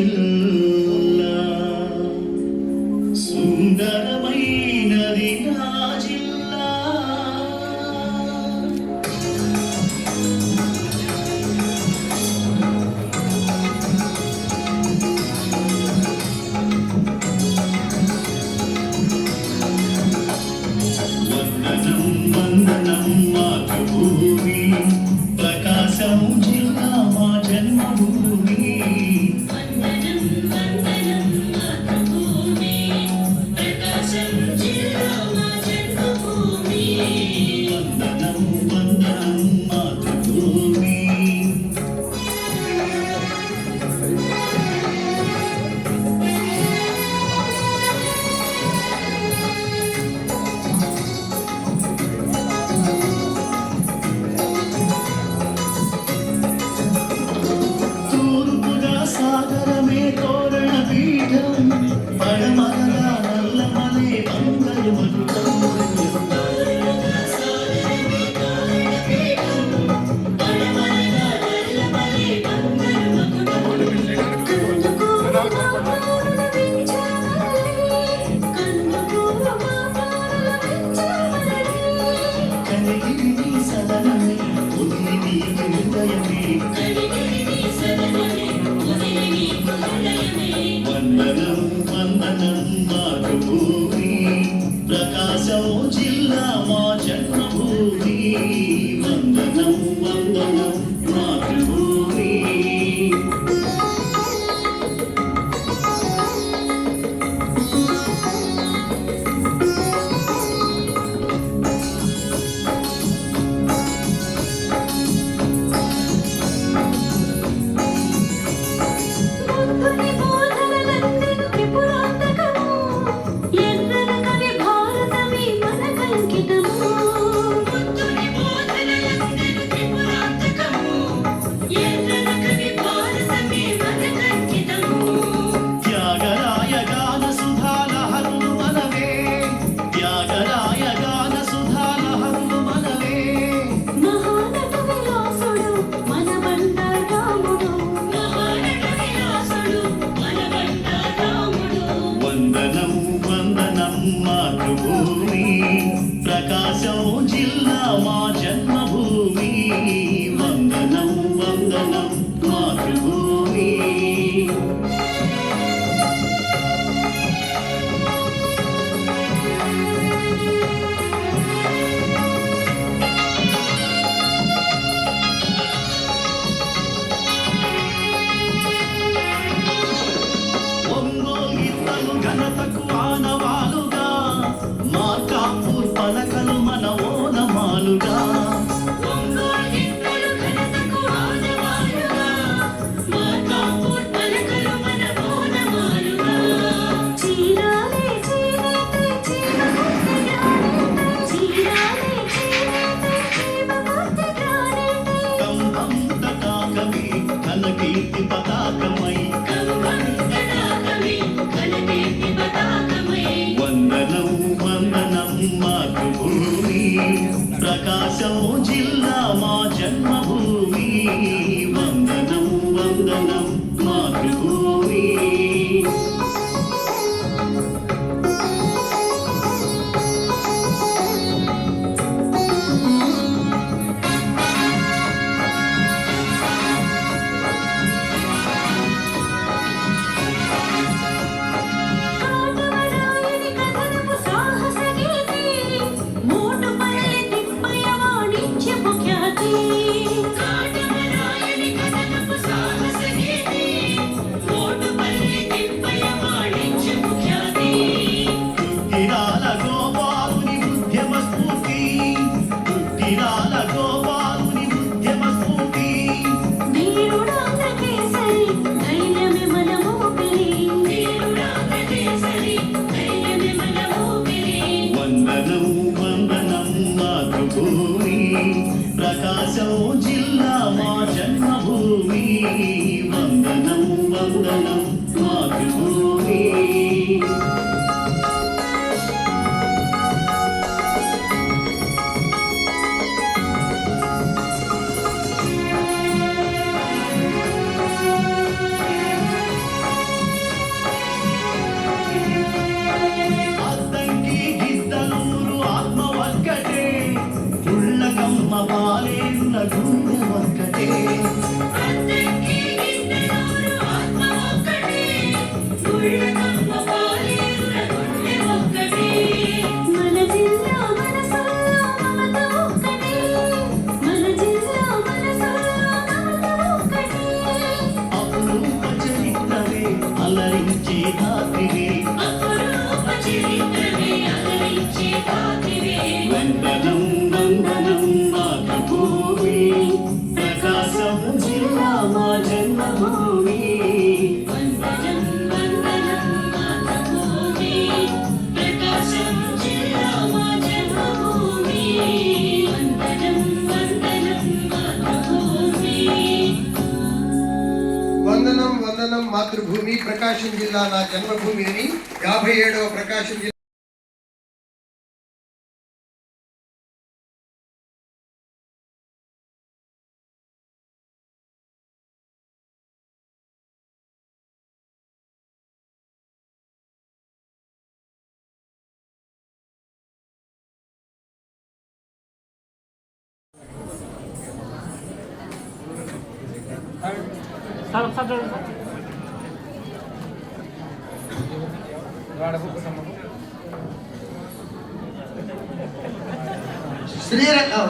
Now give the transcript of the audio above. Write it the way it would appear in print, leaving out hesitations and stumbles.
జిల్లా సుందరమైనది నా జిల్లా వందనం వందనం మాతృభూమి ప్రకాశం జిల్లా మా జన్మభూమి వందనం వందనం మాతృభూమి ప్రకాశం జిల్లా మా జన్మభూమి వందనం వందనం మాతృభూమి తూర్పుగా సాగరమే తోరణ పీఠం పడమరగా నల్లమలే బంగారు మధురం సాగరమే కారణపీఠం పడమరగా నల్లమలే బంగారు మకుటం కందుకూరు మా పారుల వెంచామరడి కందుకూరు మా పారుల వెంచామరడి కనిగిరి సదనమే ఉదిరి నీకు హృదయమే కడిగిరి సదనమే ఉదిరి నీకు హృదయమే వందనం వందనం మాతృభూమి ప్రకాశం జిల్లా మా జన్మభూమి వందనం వందనం మాతృభూమి బుద్ధుని బోధనలన్నిటికీ పురాతకము ఎర్రన కవి భారతమే మనకంకితము బుద్ధుని బోధనలన్నిటికీ పురాతకము ఎర్రన కవి భారతమే మనకంకితము త్యాగరాయ గాన సుధాలహరులు మనవే త్యాగరాయ గాన సుధాలహరులు మనవే మహానట విలాసుడు మన బండ రాముడు మహానట విలాసుడు మన బండ రాముడు వందనం వందనం మాతృభూమి ప్రకాశం జిల్లా మా జన్మభూమి వందనం వందనం మాతృభూమి ఒంగోలు ఘనతకు ఆనవాలుగా మార్కాపూర్ పలకలు మన ఓనమాలుగా ఒంగోలు ఘనతకు ఆనవాలుగా మార్కాపూర్ పలకలు మన ఓనమాలుగా చీరాలే చీరేతే చీమకొత్త గానేతే చీరాలే చీరేతే చీమకొత్త గానేతే కంభం తటాకమే ఘన కీర్తి పతాకమై కంభం తటాకమే ఘనకీర్తి పతాకమై వందనం వందనం మాతృభూమి ప్రకాశం జిల్లా మా జన్మభూమి వందనం వందనం మాతృభూమి కాటమరాయని కథనపు సాహస గీతి మోటుపల్లి తిప్పయ్య వాణిజ్యపు ఖ్యాతి కాటమరాయని కథనపు సాహస గీతి మోటుపల్లి తిప్పయ్య వాణిజ్యపు ఖ్యాతి తుట్టిరాల గోపాలుని ఉద్యమ స్ఫూర్తి తుట్టిరాల గోపాలుని ఉద్యమ స్ఫూర్తి వీరుడాంధ్ర కేసరి ధైర్యమే మన ఊపిరి వీరుడాంధ్ర కేసరి ధైర్యమే మన ఊపిరి వందనం వందనం మాతృభూమి ప్రకాశం జిల్లా మా జన్మభూమి వందనం వందనం మాతృభూమి గుండె ఒక్కటే అందరికీ నిండెనూరు ఆత్మ ఒక్కటే గుళ్ళకమ్మ పాలేరుల గుండె ఒక్కటే మన జిల్లా మనసుల్లో మమత ఒక్కటే మన జిల్లా మనసుల్లో మమత ఒక్కటే అపురూప చరిత్రవే అలరించే ధాత్రివే అపురూప చరిత్రవే అలరించే ధాత్రివే వందనం వందనం మాతృభూమి ప్రకాశం జిల్లా మా జన్మభూమి వందనం వందనం మాతృభూమి ప్రకాశం జిల్లా మా జన్మభూమి వందనం వందనం మాతృభూమి వందనం వందనం మాతృభూమి ప్రకాశం జిల్లా నా జన్మభూమి అని 57వ ప్రకాశం జిల్లా శ్రీరంగం